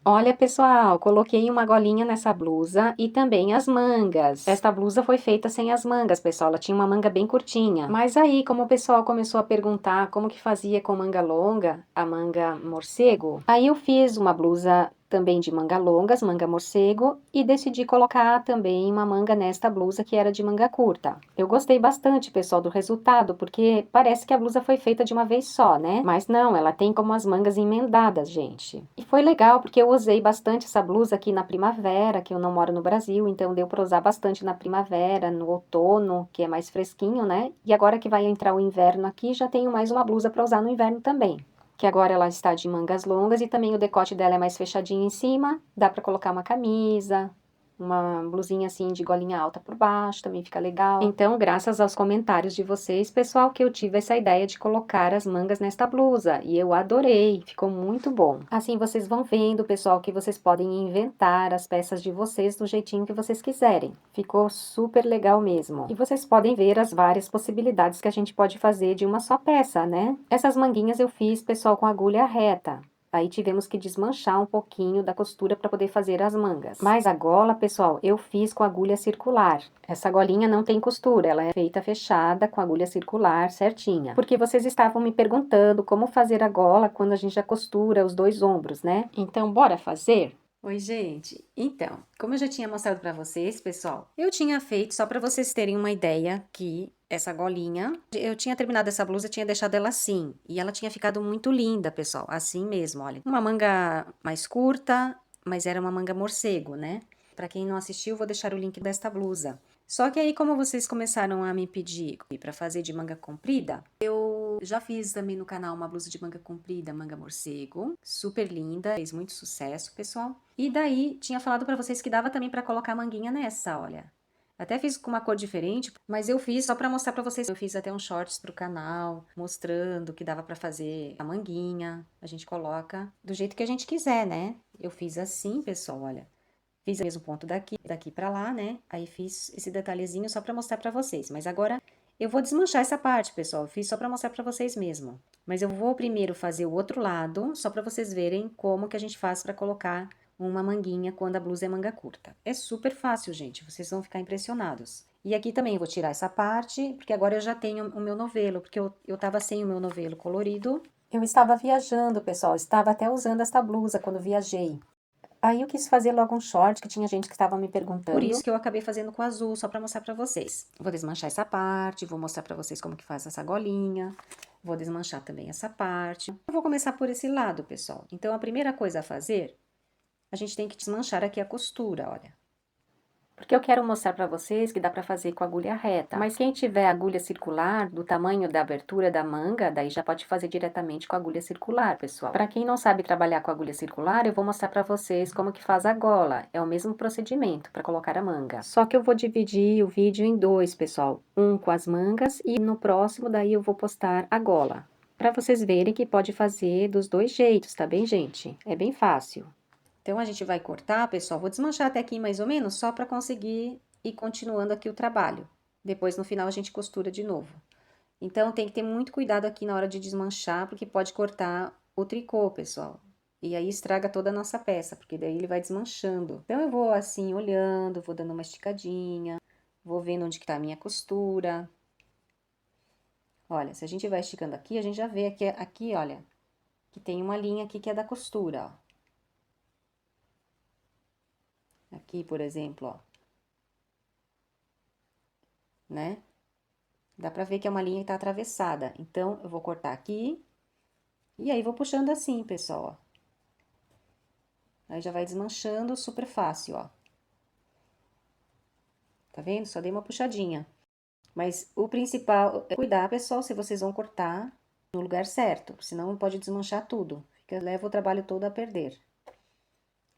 Olha, pessoal, coloquei uma golinha nessa blusa e também as mangas. Esta blusa foi feita sem as mangas, pessoal. Ela tinha uma manga bem curtinha. Mas aí, como o pessoal começou a perguntar como que fazia com manga longa, a manga morcego, aí eu fiz uma blusa também de manga longas, manga morcego, e decidi colocar também uma manga nesta blusa que era de manga curta. Eu gostei bastante, pessoal, do resultado, porque parece que a blusa foi feita de uma vez só, né? Mas não, ela tem como as mangas emendadas, gente. E foi legal porque eu usei bastante essa blusa aqui na primavera, que eu não moro no Brasil, então deu para usar bastante na primavera, no outono, que é mais fresquinho, né? E agora que vai entrar o inverno aqui, já tenho mais uma blusa para usar no inverno também. Que agora ela está de mangas longas e também o decote dela é mais fechadinho em cima, dá para colocar uma camisa, uma blusinha assim de golinha alta por baixo, também fica legal. Então, graças aos comentários de vocês, pessoal, que eu tive essa ideia de colocar as mangas nesta blusa, e eu adorei, ficou muito bom. Assim, vocês vão vendo, pessoal, que vocês podem inventar as peças de vocês do jeitinho que vocês quiserem. Ficou super legal mesmo. E vocês podem ver as várias possibilidades que a gente pode fazer de uma só peça, né? Essas manguinhas eu fiz, pessoal, com agulha reta. Aí tivemos que desmanchar um pouquinho da costura para poder fazer as mangas. Mas a gola, pessoal, eu fiz com agulha circular. Essa golinha não tem costura, ela é feita fechada com agulha circular certinha. Porque vocês estavam me perguntando como fazer a gola quando a gente já costura os dois ombros, né? Então, bora fazer? Oi, gente. Então, como eu já tinha mostrado para vocês, pessoal, eu tinha feito, só para vocês terem uma ideia, que essa golinha, eu tinha terminado essa blusa, tinha deixado ela assim, e ela tinha ficado muito linda, pessoal, assim mesmo, olha. Uma manga mais curta, mas era uma manga morcego, né? Para quem não assistiu, vou deixar o link desta blusa. Só que aí, como vocês começaram a me pedir para fazer de manga comprida, eu já fiz também no canal uma blusa de manga comprida, manga morcego, super linda, fez muito sucesso, pessoal. E daí, tinha falado pra vocês que dava também pra colocar manguinha nessa, olha. Até fiz com uma cor diferente, mas eu fiz só pra mostrar pra vocês. Eu fiz até um shorts pro canal, mostrando que dava pra fazer a manguinha. A gente coloca do jeito que a gente quiser, né? Eu fiz assim, pessoal, olha. Fiz o mesmo ponto daqui pra lá, né? Aí fiz esse detalhezinho só pra mostrar pra vocês. Mas agora eu vou desmanchar essa parte, pessoal. Eu fiz só pra mostrar pra vocês mesmo. Mas eu vou primeiro fazer o outro lado, só pra vocês verem como que a gente faz pra colocar uma manguinha quando a blusa é manga curta. É super fácil, gente. Vocês vão ficar impressionados. E aqui também eu vou tirar essa parte, porque agora eu já tenho o meu novelo, porque eu tava sem o meu novelo colorido. Eu estava viajando, pessoal. Estava até usando essa blusa quando viajei. Aí eu quis fazer logo um short, que tinha gente que estava me perguntando. Por isso que eu acabei fazendo com azul, só para mostrar para vocês. Vou desmanchar essa parte, vou mostrar para vocês como que faz essa golinha. Vou desmanchar também essa parte. Eu vou começar por esse lado, pessoal. Então, a primeira coisa a fazer, a gente tem que desmanchar aqui a costura, olha. Porque eu quero mostrar para vocês que dá para fazer com agulha reta. Mas quem tiver agulha circular, do tamanho da abertura da manga, daí já pode fazer diretamente com agulha circular, pessoal. Para quem não sabe trabalhar com agulha circular, eu vou mostrar para vocês como que faz a gola. É o mesmo procedimento para colocar a manga. Só que eu vou dividir o vídeo em dois, pessoal. Um com as mangas e no próximo daí eu vou postar a gola. Para vocês verem que pode fazer dos dois jeitos, tá bem, gente? É bem fácil. Então, a gente vai cortar, pessoal, vou desmanchar até aqui mais ou menos, só para conseguir ir continuando aqui o trabalho. Depois, no final, a gente costura de novo. Então, tem que ter muito cuidado aqui na hora de desmanchar, porque pode cortar o tricô, pessoal. E aí, estraga toda a nossa peça, porque daí ele vai desmanchando. Então, eu vou assim, olhando, vou dando uma esticadinha, vou vendo onde que tá a minha costura. Olha, se a gente vai esticando aqui, a gente já vê aqui, olha, que tem uma linha aqui que é da costura, ó. Aqui, por exemplo, ó, né? Dá pra ver que é uma linha que tá atravessada. Então, eu vou cortar aqui. E aí, vou puxando assim, pessoal, ó. Aí, já vai desmanchando super fácil, ó. Tá vendo? Só dei uma puxadinha. Mas o principal é cuidar, pessoal, se vocês vão cortar no lugar certo. Senão, pode desmanchar tudo. Leva o trabalho todo a perder.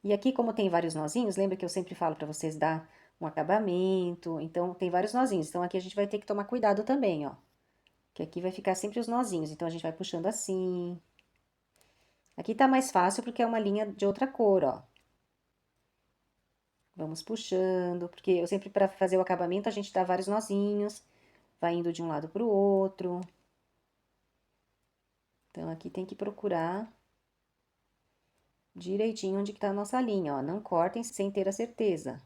E aqui, como tem vários nozinhos, lembra que eu sempre falo pra vocês dar um acabamento. Então, tem vários nozinhos. Então, aqui a gente vai ter que tomar cuidado também, ó. Que aqui vai ficar sempre os nozinhos. Então, a gente vai puxando assim. Aqui tá mais fácil porque é uma linha de outra cor, ó. Vamos puxando, porque eu sempre, para fazer o acabamento, a gente dá vários nozinhos, vai indo de um lado pro outro. Então, aqui tem que procurar direitinho onde que tá a nossa linha, ó. Não cortem sem ter a certeza.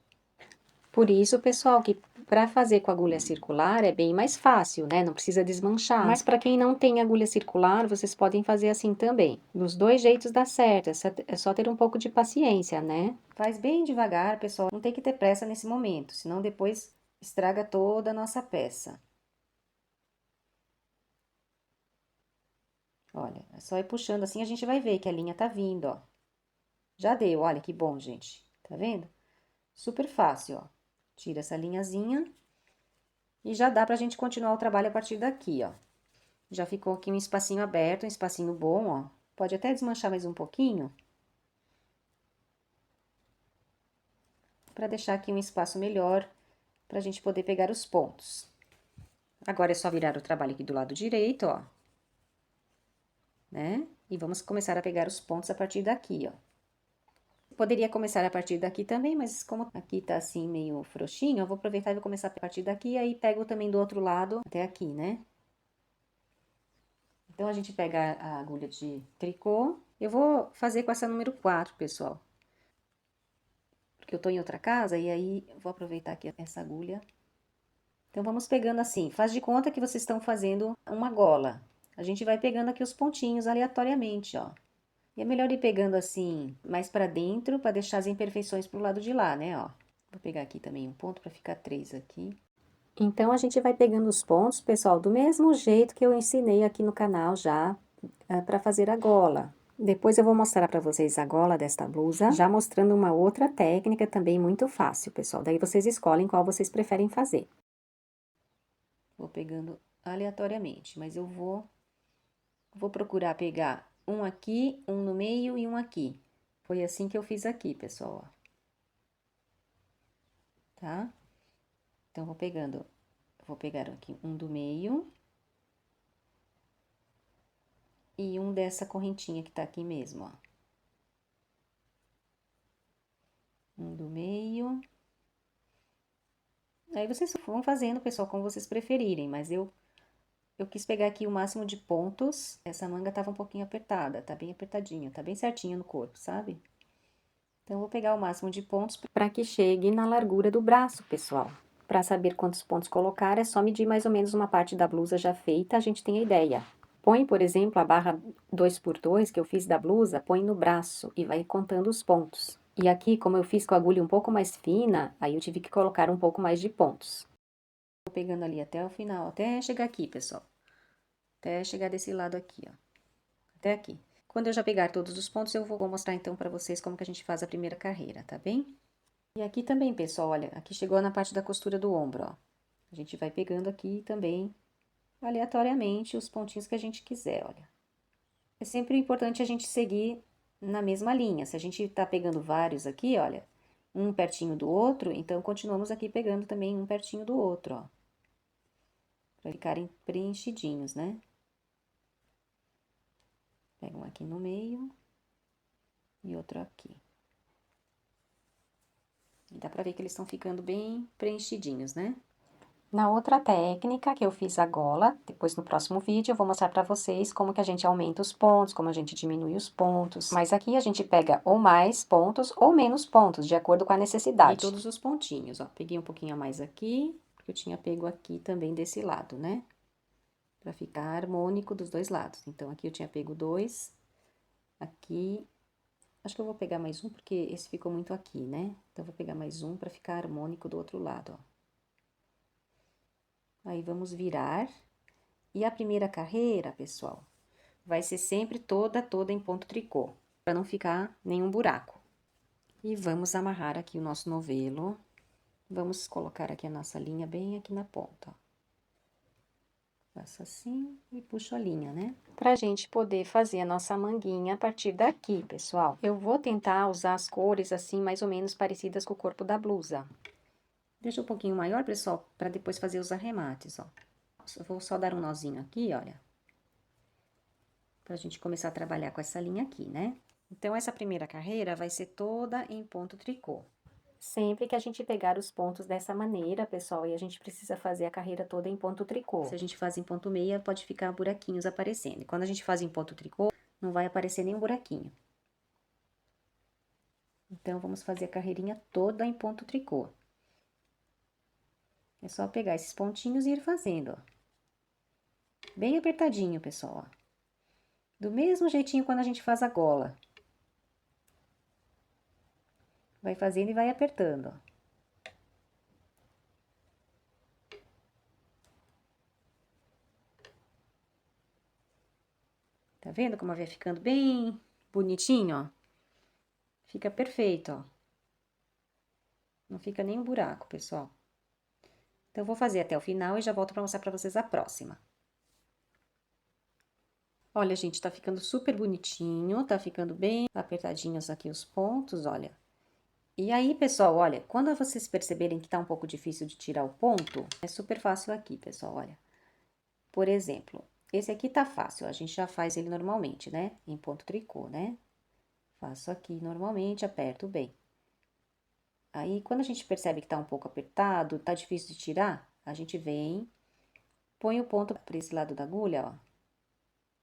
Por isso, pessoal, que para fazer com agulha circular é bem mais fácil, né? Não precisa desmanchar. Mas para quem não tem agulha circular, vocês podem fazer assim também. Dos dois jeitos dá certo, é só ter um pouco de paciência, né? Faz bem devagar, pessoal. Não tem que ter pressa nesse momento, senão depois estraga toda a nossa peça. Olha, é só ir puxando assim, a gente vai ver que a linha tá vindo, ó. Já deu, olha que bom, gente. Tá vendo? Super fácil, ó. Tira essa linhazinha e já dá pra gente continuar o trabalho a partir daqui, ó. Já ficou aqui um espacinho aberto, um espacinho bom, ó. Pode até desmanchar mais um pouquinho. Pra deixar aqui um espaço melhor pra gente poder pegar os pontos. Agora é só virar o trabalho aqui do lado direito, ó. Né? E vamos começar a pegar os pontos a partir daqui, ó. Poderia começar a partir daqui também, mas como aqui tá assim meio frouxinho, eu vou aproveitar e vou começar a partir daqui, aí pego também do outro lado até aqui, né? Então, a gente pega a agulha de tricô. Eu vou fazer com essa número 4, pessoal. Porque eu tô em outra casa e aí eu vou aproveitar aqui essa agulha. Então, vamos pegando assim. Faz de conta que vocês estão fazendo uma gola. A gente vai pegando aqui os pontinhos aleatoriamente, ó. E é melhor ir pegando assim, mais pra dentro, pra deixar as imperfeições pro lado de lá, né, ó. Vou pegar aqui também um ponto pra ficar 3 aqui. Então, a gente vai pegando os pontos, pessoal, do mesmo jeito que eu ensinei aqui no canal já, para fazer a gola. Depois eu vou mostrar para vocês a gola desta blusa, já mostrando uma outra técnica também muito fácil, pessoal. Daí vocês escolhem qual vocês preferem fazer. Vou pegando aleatoriamente, mas eu vou procurar pegar um aqui, um no meio e um aqui. Foi assim que eu fiz aqui, pessoal, ó. Tá? Então, vou pegar aqui um do meio. E um dessa correntinha que tá aqui mesmo, ó. Um do meio. Aí vocês vão fazendo, pessoal, como vocês preferirem, mas eu quis pegar aqui o máximo de pontos. Essa manga tava um pouquinho apertada, tá bem apertadinha, tá bem certinho no corpo, sabe? Então, eu vou pegar o máximo de pontos para que chegue na largura do braço, pessoal. Para saber quantos pontos colocar, é só medir mais ou menos uma parte da blusa já feita, a gente tem a ideia. Põe, por exemplo, a barra 2x2 que eu fiz da blusa, põe no braço e vai contando os pontos. E aqui, como eu fiz com a agulha um pouco mais fina, aí eu tive que colocar um pouco mais de pontos. Vou pegando ali até o final, até chegar aqui, pessoal. Até chegar desse lado aqui, ó. Até aqui. Quando eu já pegar todos os pontos, eu vou mostrar então pra vocês como que a gente faz a primeira carreira, tá bem? E aqui também, pessoal, olha, aqui chegou na parte da costura do ombro, ó. A gente vai pegando aqui também, aleatoriamente, os pontinhos que a gente quiser, olha. É sempre importante a gente seguir na mesma linha. Se a gente tá pegando vários aqui, olha, um pertinho do outro, então continuamos aqui pegando também um pertinho do outro, ó. Pra ficarem preenchidinhos, né? Pega um aqui no meio e outro aqui. E dá pra ver que eles estão ficando bem preenchidinhos, né? Na outra técnica que eu fiz a gola, depois no próximo vídeo eu vou mostrar pra vocês como que a gente aumenta os pontos, como a gente diminui os pontos. Mas aqui a gente pega ou mais pontos ou menos pontos, de acordo com a necessidade. Peguei todos os pontinhos, ó. Peguei um pouquinho a mais aqui, porque eu tinha pego aqui também desse lado, né? Pra ficar harmônico dos dois lados. Então, aqui eu tinha pego 2, aqui. Acho que eu vou pegar mais um, porque esse ficou muito aqui, né? Então, eu vou pegar mais um pra ficar harmônico do outro lado, ó. Aí, vamos virar. E a primeira carreira, pessoal, vai ser sempre toda em ponto tricô, para não ficar nenhum buraco. E vamos amarrar aqui o nosso novelo. Vamos colocar aqui a nossa linha bem aqui na ponta, ó. Faço assim e puxo a linha, né? Pra gente poder fazer a nossa manguinha a partir daqui, pessoal. Eu vou tentar usar as cores assim, mais ou menos parecidas com o corpo da blusa. Deixa um pouquinho maior, pessoal, para depois fazer os arremates, ó. Eu vou só dar um nozinho aqui, olha. Pra gente começar a trabalhar com essa linha aqui, né? Então, essa primeira carreira vai ser toda em ponto tricô. Sempre que a gente pegar os pontos dessa maneira, pessoal, e a gente precisa fazer a carreira toda em ponto tricô. Se a gente faz em ponto meia, pode ficar buraquinhos aparecendo. E quando a gente faz em ponto tricô, não vai aparecer nenhum buraquinho. Então, vamos fazer a carreirinha toda em ponto tricô. É só pegar esses pontinhos e ir fazendo, ó. Bem apertadinho, pessoal, ó. Do mesmo jeitinho quando a gente faz a gola. Vai fazendo e vai apertando, ó. Tá vendo como vai ficando bem bonitinho, ó? Fica perfeito, ó. Não fica nem um buraco, pessoal. Então, eu vou fazer até o final e já volto pra mostrar pra vocês a próxima. Olha, gente, tá ficando super bonitinho, tá ficando bem apertadinhos aqui os pontos, olha. E aí, pessoal, olha, quando vocês perceberem que tá um pouco difícil de tirar o ponto, é super fácil aqui, pessoal, olha. Por exemplo, esse aqui tá fácil, a gente já faz ele normalmente, né? Em ponto tricô, né? Faço aqui normalmente, aperto bem. Aí, quando a gente percebe que tá um pouco apertado, tá difícil de tirar, a gente vem, põe o ponto pra esse lado da agulha, ó.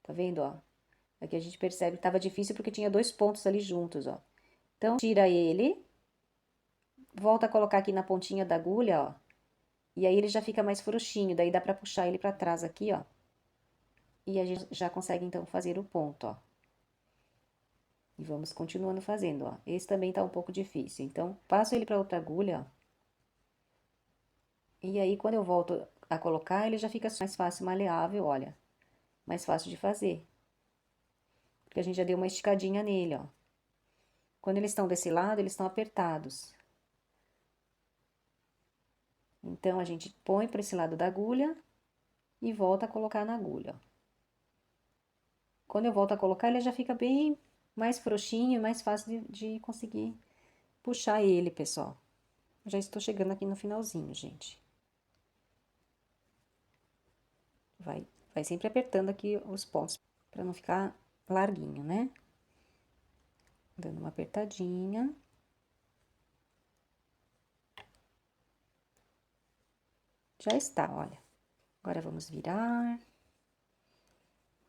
Tá vendo, ó? Aqui a gente percebe que tava difícil porque tinha dois pontos ali juntos, ó. Então, tira ele, volta a colocar aqui na pontinha da agulha, ó. E aí ele já fica mais frouxinho, daí dá pra puxar ele pra trás aqui, ó. E a gente já consegue, então, fazer o ponto, ó. E vamos continuando fazendo, ó. Esse também tá um pouco difícil, então, passo ele pra outra agulha, ó. E aí, quando eu volto a colocar, ele já fica mais fácil, maleável, olha. Mais fácil de fazer. Porque a gente já deu uma esticadinha nele, ó. Quando eles estão desse lado, eles estão apertados. Então, a gente põe para esse lado da agulha e volta a colocar na agulha, ó. Quando eu volto a colocar, ele já fica bem mais frouxinho e mais fácil de conseguir puxar ele, pessoal. Já estou chegando aqui no finalzinho, gente. Vai sempre apertando aqui os pontos para não ficar larguinho, né? Dando uma apertadinha. Já está, olha. Agora vamos virar.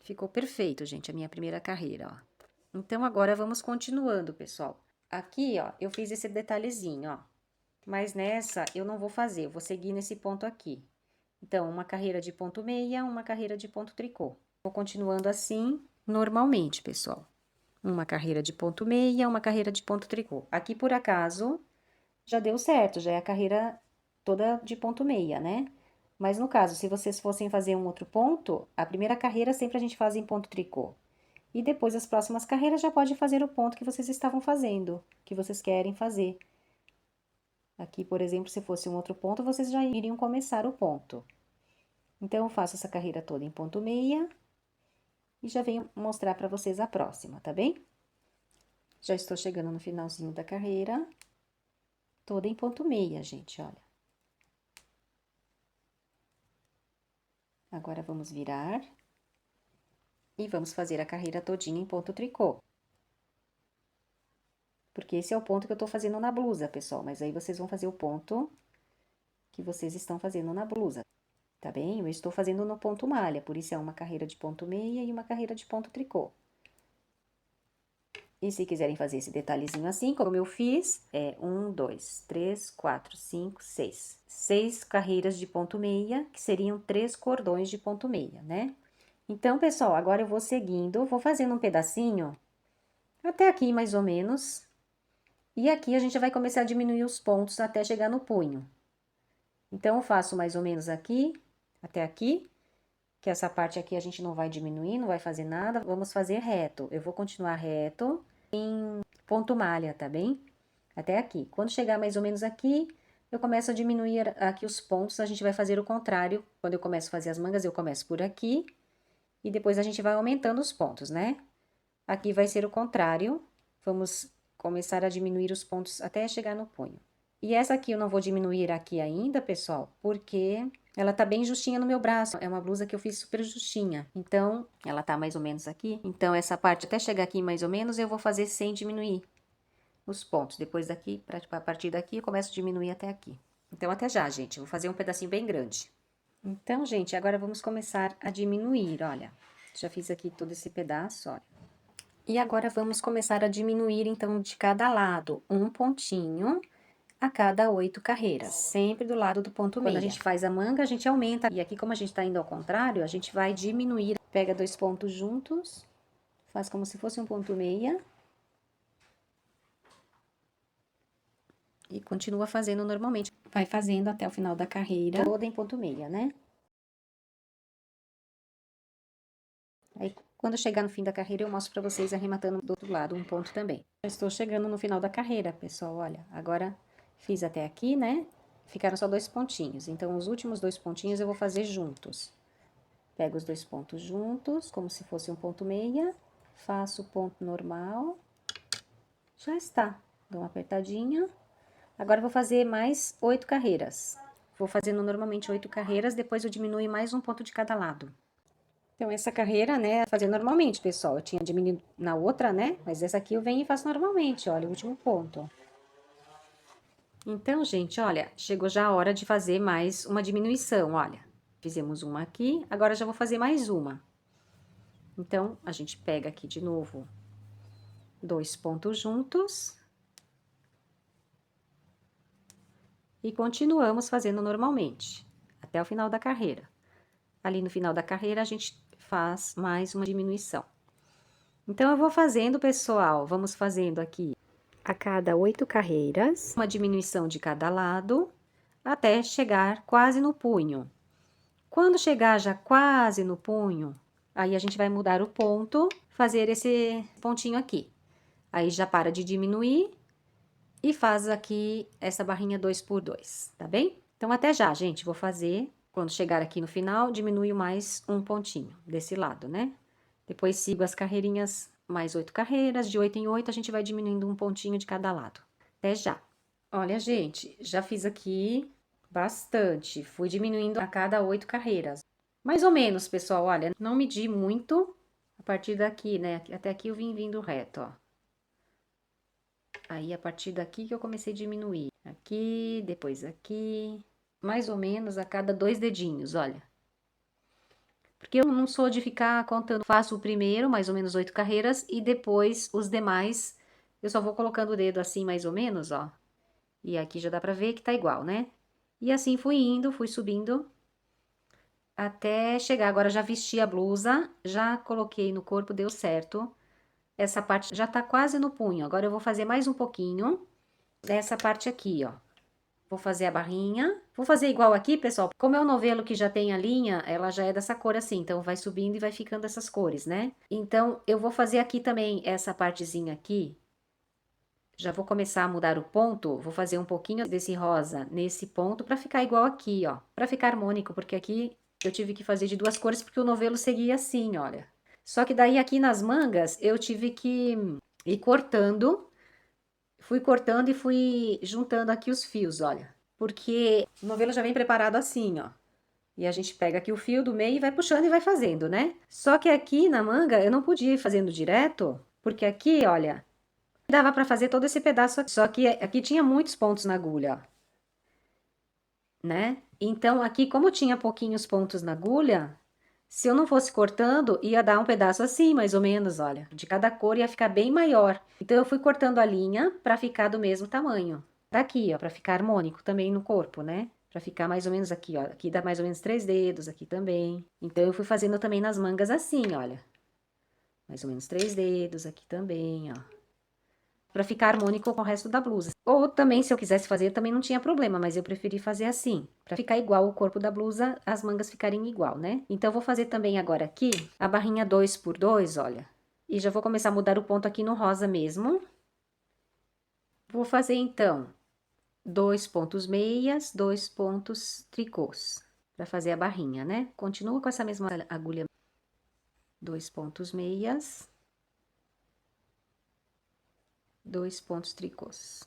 Ficou perfeito, gente, a minha primeira carreira, ó. Então, agora vamos continuando, pessoal. Aqui, ó, eu fiz esse detalhezinho, ó. Mas nessa, eu não vou fazer, eu vou seguir nesse ponto aqui. Então, uma carreira de ponto meia, uma carreira de ponto tricô. Vou continuando assim, normalmente, pessoal. Uma carreira de ponto meia, uma carreira de ponto tricô. Aqui, por acaso, já deu certo, já é a carreira toda de ponto meia, né? Mas no caso, se vocês fossem fazer um outro ponto, a primeira carreira sempre a gente faz em ponto tricô. E depois as próximas carreiras já pode fazer o ponto que vocês estavam fazendo, que vocês querem fazer. Aqui, por exemplo, se fosse um outro ponto, vocês já iriam começar o ponto. Então, eu faço essa carreira toda em ponto meia e já venho mostrar para vocês a próxima, tá bem? Já estou chegando no finalzinho da carreira, toda em ponto meia, gente, olha. Agora, vamos virar e vamos fazer a carreira todinha em ponto tricô. Porque esse é o ponto que eu tô fazendo na blusa, pessoal, mas aí vocês vão fazer o ponto que vocês estão fazendo na blusa, tá bem? Eu estou fazendo no ponto malha, por isso é uma carreira de ponto meia e uma carreira de ponto tricô. E se quiserem fazer esse detalhezinho assim, como eu fiz, é 1, 2, 3, 4, 5, 6. 6 carreiras de ponto meia, que seriam 3 cordões de ponto meia, né? Então, pessoal, agora eu vou seguindo, vou fazendo um pedacinho, até aqui mais ou menos. E aqui a gente vai começar a diminuir os pontos até chegar no punho. Então, eu faço mais ou menos aqui, até aqui, que essa parte aqui a gente não vai diminuir, não vai fazer nada, vamos fazer reto. Eu vou continuar reto em ponto malha, tá bem? Até aqui. Quando chegar mais ou menos aqui, eu começo a diminuir aqui os pontos, a gente vai fazer o contrário. Quando eu começo a fazer as mangas, eu começo por aqui, e depois a gente vai aumentando os pontos, né? Aqui vai ser o contrário, vamos começar a diminuir os pontos até chegar no punho. E essa aqui eu não vou diminuir aqui ainda, pessoal, porque ela tá bem justinha no meu braço. É uma blusa que eu fiz super justinha. Então, ela tá mais ou menos aqui. Então, essa parte até chegar aqui mais ou menos, eu vou fazer sem diminuir os pontos. Depois daqui, a partir daqui, eu começo a diminuir até aqui. Então, até já, gente. Eu vou fazer um pedacinho bem grande. Então, gente, agora vamos começar a diminuir, olha. Já fiz aqui todo esse pedaço, olha. E agora vamos começar a diminuir, então, de cada lado, um pontinho a cada 8 carreiras, sempre do lado do ponto meia. Quando a gente faz a manga, a gente aumenta, e aqui como a gente tá indo ao contrário, a gente vai diminuir. Pega 2 pontos juntos, faz como se fosse um ponto meia. E continua fazendo normalmente. Vai fazendo até o final da carreira, toda em ponto meia, né? Aí, quando chegar no fim da carreira, eu mostro pra vocês arrematando do outro lado um ponto também. Já estou chegando no final da carreira, pessoal, olha. Agora, fiz até aqui, né? Ficaram só 2 pontinhos. Então, os últimos 2 pontinhos eu vou fazer juntos. Pego os 2 pontos juntos, como se fosse um ponto meia. Faço o ponto normal. Já está. Dou uma apertadinha. Agora, eu vou fazer mais 8 carreiras. Vou fazendo normalmente 8 carreiras, depois eu diminuo mais um ponto de cada lado. Então, essa carreira, né, fazer normalmente, pessoal. Eu tinha diminuído na outra, né, mas essa aqui eu venho e faço normalmente, olha, o último ponto. Então, gente, olha, chegou já a hora de fazer mais uma diminuição, olha. Fizemos uma aqui, agora já vou fazer mais uma. Então, a gente pega aqui de novo 2 pontos juntos. E continuamos fazendo normalmente, até o final da carreira. Ali no final da carreira, a gente faz mais uma diminuição. Então, eu vou fazendo, pessoal, vamos fazendo aqui a cada 8 carreiras, uma diminuição de cada lado, até chegar quase no punho. Quando chegar já quase no punho, aí a gente vai mudar o ponto, fazer esse pontinho aqui. Aí já para de diminuir e faz aqui essa barrinha 2 por 2, tá bem? Então, até já, gente, vou fazer. Quando chegar aqui no final, diminuo mais um pontinho desse lado, né? Depois sigo as carreirinhas, mais 8 carreiras, de 8 em 8 a gente vai diminuindo um pontinho de cada lado. Até já. Olha, gente, já fiz aqui bastante. Fui diminuindo a cada 8 carreiras. Mais ou menos, pessoal, olha, não medi muito a partir daqui, né? Até aqui eu vim vindo reto, ó. Aí, a partir daqui que eu comecei a diminuir. Aqui, depois aqui. Mais ou menos a cada 2 dedinhos, olha. Porque eu não sou de ficar contando, faço o primeiro, mais ou menos 8 carreiras, e depois os demais, eu só vou colocando o dedo assim, mais ou menos, ó. E aqui já dá pra ver que tá igual, né? E assim fui indo, fui subindo, até chegar. Agora já vesti a blusa, já coloquei no corpo, deu certo. Essa parte já tá quase no punho. Agora eu vou fazer mais um pouquinho dessa parte aqui, ó. Vou fazer a barrinha. Vou fazer igual aqui, pessoal. Como é um novelo que já tem a linha, ela já é dessa cor assim. Então, vai subindo e vai ficando essas cores, né? Então, eu vou fazer aqui também essa partezinha aqui. Já vou começar a mudar o ponto. Vou fazer um pouquinho desse rosa nesse ponto pra ficar igual aqui, ó. Pra ficar harmônico, porque aqui eu tive que fazer de 2 cores porque o novelo seguia assim, olha. Só que daí aqui nas mangas eu tive que ir cortando. Fui cortando e fui juntando aqui os fios, olha. Porque o novelo já vem preparado assim, ó. E a gente pega aqui o fio do meio e vai puxando e vai fazendo, né? Só que aqui na manga eu não podia ir fazendo direto, porque aqui, olha, dava pra fazer todo esse pedaço aqui. Só que aqui tinha muitos pontos na agulha, ó, né? Então aqui, como tinha pouquinhos pontos na agulha, se eu não fosse cortando, ia dar um pedaço assim, mais ou menos, olha. De cada cor ia ficar bem maior. Então, eu fui cortando a linha pra ficar do mesmo tamanho. Daqui, ó, pra ficar harmônico também no corpo, né? Pra ficar mais ou menos aqui, ó. Aqui dá mais ou menos 3 dedos, aqui também. Então, eu fui fazendo também nas mangas assim, olha. Mais ou menos 3 dedos aqui também, ó. Pra ficar harmônico com o resto da blusa. Ou também, se eu quisesse fazer, também não tinha problema, mas eu preferi fazer assim, pra ficar igual o corpo da blusa, as mangas ficarem igual, né? Então, eu vou fazer também agora aqui a barrinha 2 por 2, olha. E já vou começar a mudar o ponto aqui no rosa mesmo. Vou fazer, então, 2 pontos meias, 2 pontos tricôs, pra fazer a barrinha, né? Continua com essa mesma agulha. 2 pontos meias. 2 pontos tricôs.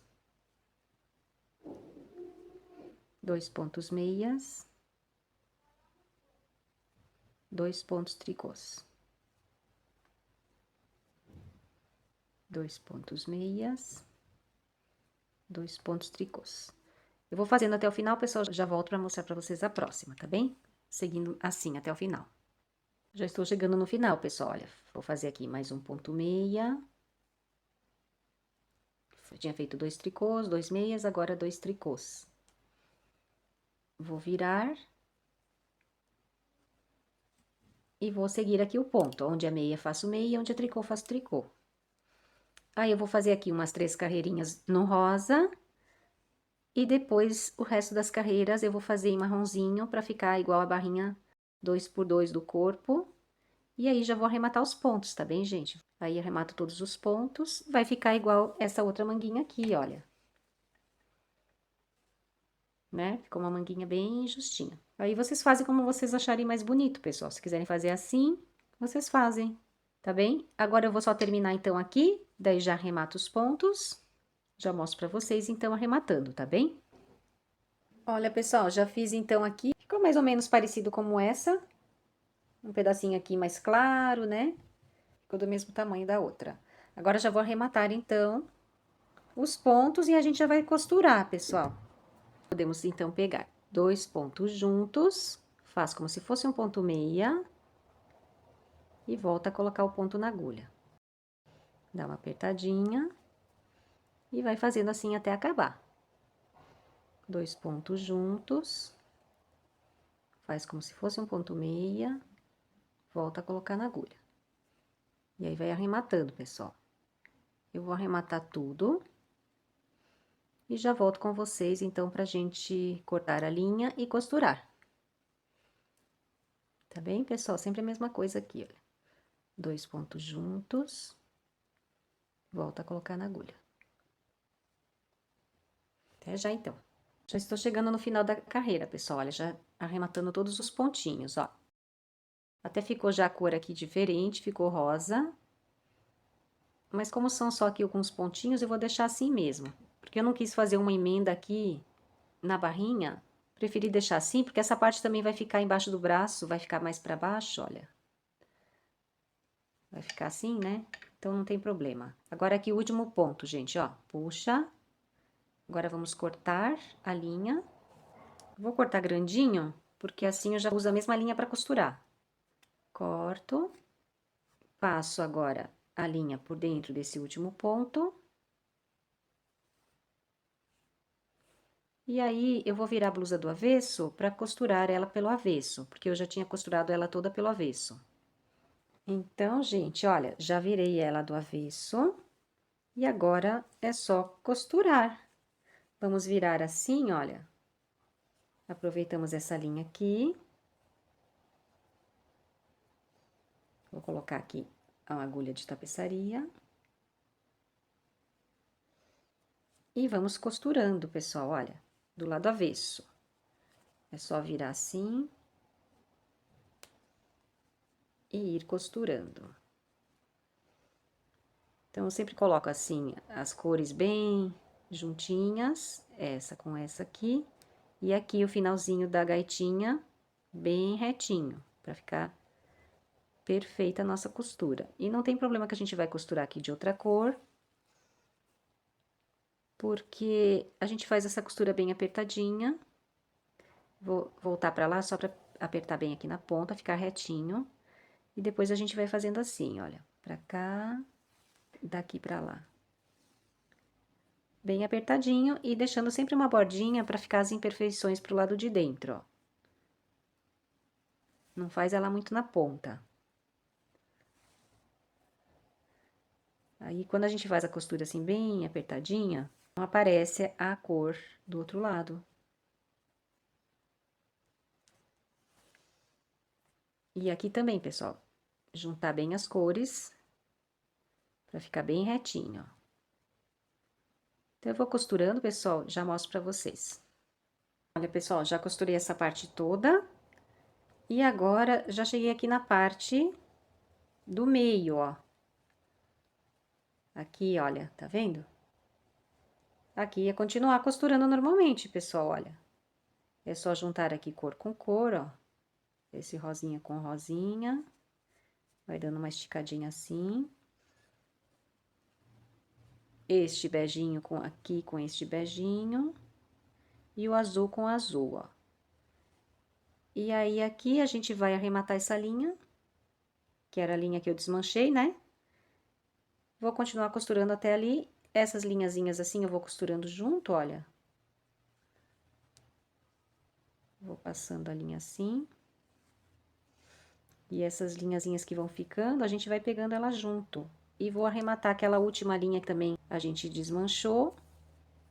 2 pontos meias, 2 pontos tricôs, 2 pontos meias, 2 pontos tricôs. Eu vou fazendo até o final, pessoal, já volto para mostrar para vocês a próxima, tá bem? Seguindo assim até o final. Já estou chegando no final, pessoal, olha, vou fazer aqui mais um ponto meia. Eu tinha feito 2 tricôs, 2 meias, agora 2 tricôs. Vou virar. E vou seguir aqui o ponto, onde a meia faço meia, onde a tricô faço tricô. Aí, eu vou fazer aqui umas 3 carreirinhas no rosa. E depois, o resto das carreiras, eu vou fazer em marronzinho, pra ficar igual a barrinha 2x2 do corpo. E aí, já vou arrematar os pontos, tá bem, gente? Aí, arremato todos os pontos, vai ficar igual essa outra manguinha aqui, olha. Né? Ficou uma manguinha bem justinha. Aí, vocês fazem como vocês acharem mais bonito, pessoal. Se quiserem fazer assim, vocês fazem, tá bem? Agora, eu vou só terminar, então, aqui, daí já arremato os pontos. Já mostro pra vocês, então, arrematando, tá bem? Olha, pessoal, já fiz, então, aqui. Ficou mais ou menos parecido como essa. Um pedacinho aqui mais claro, né? Ficou do mesmo tamanho da outra. Agora, já vou arrematar, então, os pontos e a gente já vai costurar, pessoal. Podemos, então, pegar 2 pontos juntos, faz como se fosse um ponto meia, e volta a colocar o ponto na agulha. Dá uma apertadinha, e vai fazendo assim até acabar. 2 pontos juntos, faz como se fosse um ponto meia, volta a colocar na agulha. E aí, vai arrematando, pessoal. Eu vou arrematar tudo. E já volto com vocês, então, pra gente cortar a linha e costurar. Tá bem, pessoal? Sempre a mesma coisa aqui, olha. 2 pontos juntos, volta a colocar na agulha. Até já, então. Já estou chegando no final da carreira, pessoal, olha, já arrematando todos os pontinhos, ó. Até ficou já a cor aqui diferente, ficou rosa. Mas como são só aqui alguns pontinhos, eu vou deixar assim mesmo. Porque eu não quis fazer uma emenda aqui na barrinha, preferi deixar assim, porque essa parte também vai ficar embaixo do braço, vai ficar mais pra baixo, olha. Vai ficar assim, né? Então, não tem problema. Agora, aqui o último ponto, gente, ó. Puxa. Agora, vamos cortar a linha. Vou cortar grandinho, porque assim eu já uso a mesma linha pra costurar. Corto. Passo agora a linha por dentro desse último ponto. E aí, eu vou virar a blusa do avesso pra costurar ela pelo avesso, porque eu já tinha costurado ela toda pelo avesso. Então, gente, olha, já virei ela do avesso. E agora, é só costurar. Vamos virar assim, olha. Aproveitamos essa linha aqui. Vou colocar aqui a agulha de tapeçaria. E vamos costurando, pessoal, olha, do lado avesso. É só virar assim. E ir costurando. Então, eu sempre coloco assim, as cores bem juntinhas, essa com essa aqui. E aqui o finalzinho da gaitinha bem retinho, pra ficar perfeita a nossa costura. E não tem problema que a gente vai costurar aqui de outra cor, porque a gente faz essa costura bem apertadinha. Vou voltar pra lá só pra apertar bem aqui na ponta, ficar retinho. E depois a gente vai fazendo assim, olha, pra cá, daqui pra lá. Bem apertadinho e deixando sempre uma bordinha pra ficar as imperfeições pro lado de dentro, ó. Não faz ela muito na ponta. Aí, quando a gente faz a costura assim, bem apertadinha, não aparece a cor do outro lado. E aqui também, pessoal, juntar bem as cores, pra ficar bem retinho, ó. Então, eu vou costurando, pessoal, já mostro pra vocês. Olha, pessoal, já costurei essa parte toda. E agora, já cheguei aqui na parte do meio, ó. Aqui, olha, tá vendo? Aqui é continuar costurando normalmente, pessoal, olha. É só juntar aqui cor com cor, ó. Esse rosinha com rosinha. Vai dando uma esticadinha assim. Este beijinho aqui com este beijinho. E o azul com azul, ó. E aí, aqui a gente vai arrematar essa linha. que era a linha que eu desmanchei, né? Vou continuar costurando até ali. Essas linhazinhas assim eu vou costurando junto, olha. Vou passando a linha assim. E essas linhazinhas que vão ficando, a gente vai pegando ela junto. E vou arrematar aquela última linha que também a gente desmanchou.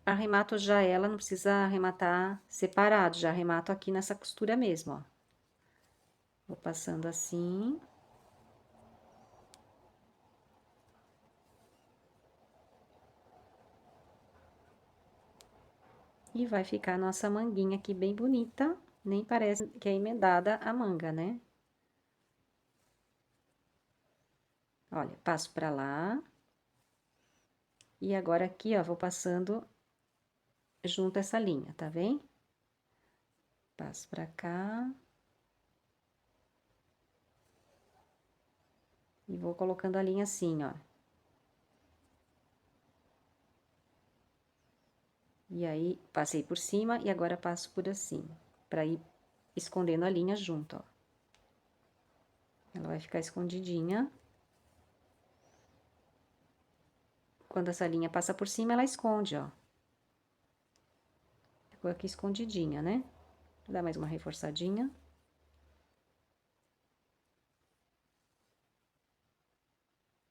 Arremato já ela, não precisa arrematar separado, já arremato aqui nessa costura mesmo, ó. Vou passando assim. E vai ficar a nossa manguinha aqui bem bonita. Nem parece que é emendada a manga, né? Olha, passo pra lá. E agora aqui, ó, vou passando junto essa linha, tá vendo? Passo pra cá. E vou colocando a linha assim, ó. E aí, passei por cima e agora passo por assim, pra ir escondendo a linha junto, ó. Ela vai ficar escondidinha. Quando essa linha passa por cima, ela esconde, ó. Ficou aqui escondidinha, né? Vou dar mais uma reforçadinha.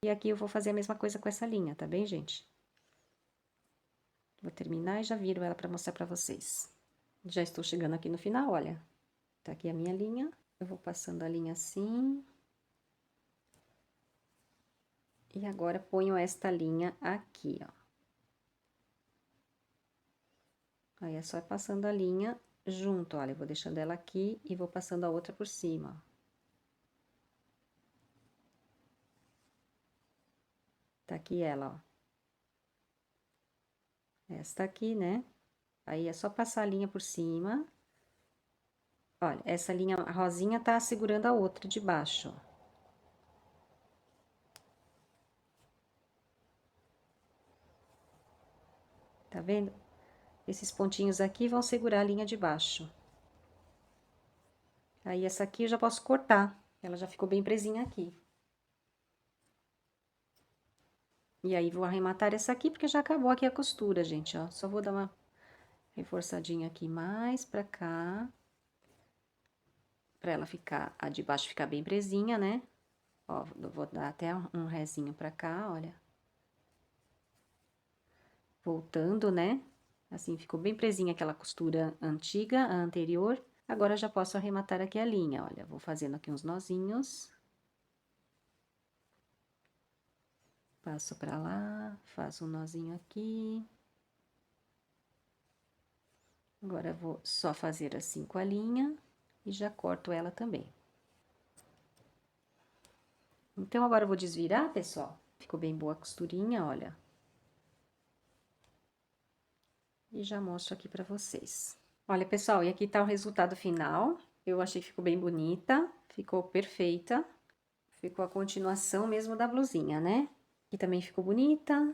E aqui eu vou fazer a mesma coisa com essa linha, tá bem, gente? Vou terminar e já viro ela pra mostrar pra vocês. Já estou chegando aqui no final, olha. Tá aqui a minha linha. Eu vou passando a linha assim. E agora ponho esta linha aqui, ó. Aí é só ir passando a linha junto, olha. Eu vou deixando ela aqui e vou passando a outra por cima, ó. Tá aqui ela, ó. Esta aqui, né? Aí é só passar a linha por cima. Olha, essa linha rosinha tá segurando a outra de baixo, ó. Tá vendo? Esses pontinhos aqui vão segurar a linha de baixo. Aí essa aqui eu já posso cortar, ela já ficou bem presinha aqui. E aí vou arrematar essa aqui porque já acabou aqui a costura, gente, ó. Só vou dar uma reforçadinha aqui mais pra cá. Pra ela ficar, a de baixo ficar bem presinha, né? Ó, vou dar até um rezinho pra cá, olha. Voltando, né? Assim, ficou bem presinha aquela costura antiga, a anterior. Agora, já posso arrematar aqui a linha, olha. Vou fazendo aqui uns nozinhos. Passo pra lá, faço um nozinho aqui. Agora, eu vou só fazer assim com a linha e já corto ela também. Então, agora eu vou desvirar, pessoal. Ficou bem boa a costurinha, olha. E já mostro aqui pra vocês. Olha, pessoal, e aqui tá o resultado final. Eu achei que ficou bem bonita, ficou perfeita. Ficou a continuação mesmo da blusinha, né? Aqui também ficou bonita.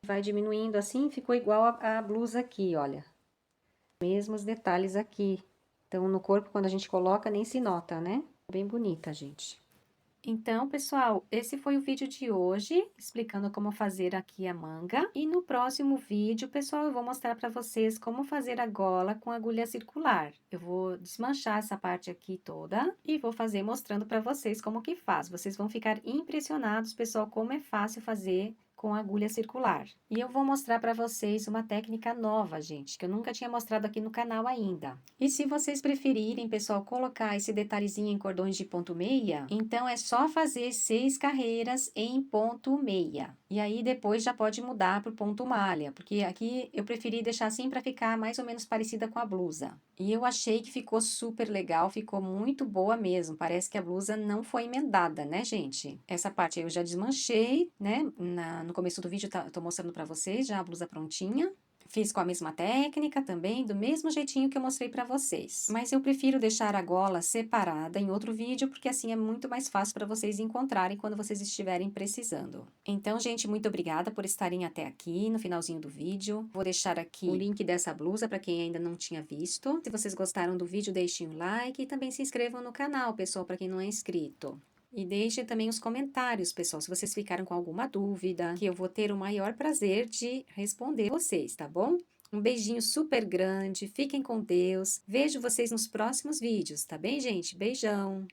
Vai diminuindo assim, ficou igual a blusa aqui, olha. Mesmos detalhes aqui. Então, no corpo, quando a gente coloca, nem se nota, né? Bem bonita, gente. Então, pessoal, esse foi o vídeo de hoje, explicando como fazer aqui a manga. E no próximo vídeo, pessoal, eu vou mostrar para vocês como fazer a gola com agulha circular. Eu vou desmanchar essa parte aqui toda e vou fazer mostrando para vocês como que faz. Vocês vão ficar impressionados, pessoal, como é fácil fazer com agulha circular. E eu vou mostrar para vocês uma técnica nova, gente, que eu nunca tinha mostrado aqui no canal ainda. E se vocês preferirem, pessoal, colocar esse detalhezinho em cordões de ponto meia, então é só fazer 6 carreiras em ponto meia. E aí depois já pode mudar para ponto malha, porque aqui eu preferi deixar assim para ficar mais ou menos parecida com a blusa. E eu achei que ficou super legal, ficou muito boa mesmo. Parece que a blusa não foi emendada, né, gente? Essa parte eu já desmanchei, né? No começo do vídeo tô mostrando pra vocês já a blusa prontinha. Fiz com a mesma técnica também, do mesmo jeitinho que eu mostrei pra vocês. Mas eu prefiro deixar a gola separada em outro vídeo, porque assim é muito mais fácil para vocês encontrarem quando vocês estiverem precisando. Então, gente, muito obrigada por estarem até aqui no finalzinho do vídeo. Vou deixar aqui o link dessa blusa para quem ainda não tinha visto. Se vocês gostaram do vídeo, deixem um like e também se inscrevam no canal, pessoal, para quem não é inscrito. E deixem também os comentários, pessoal, se vocês ficaram com alguma dúvida, que eu vou ter o maior prazer de responder vocês, tá bom? Um beijinho super grande, fiquem com Deus. Vejo vocês nos próximos vídeos, tá bem, gente? Beijão!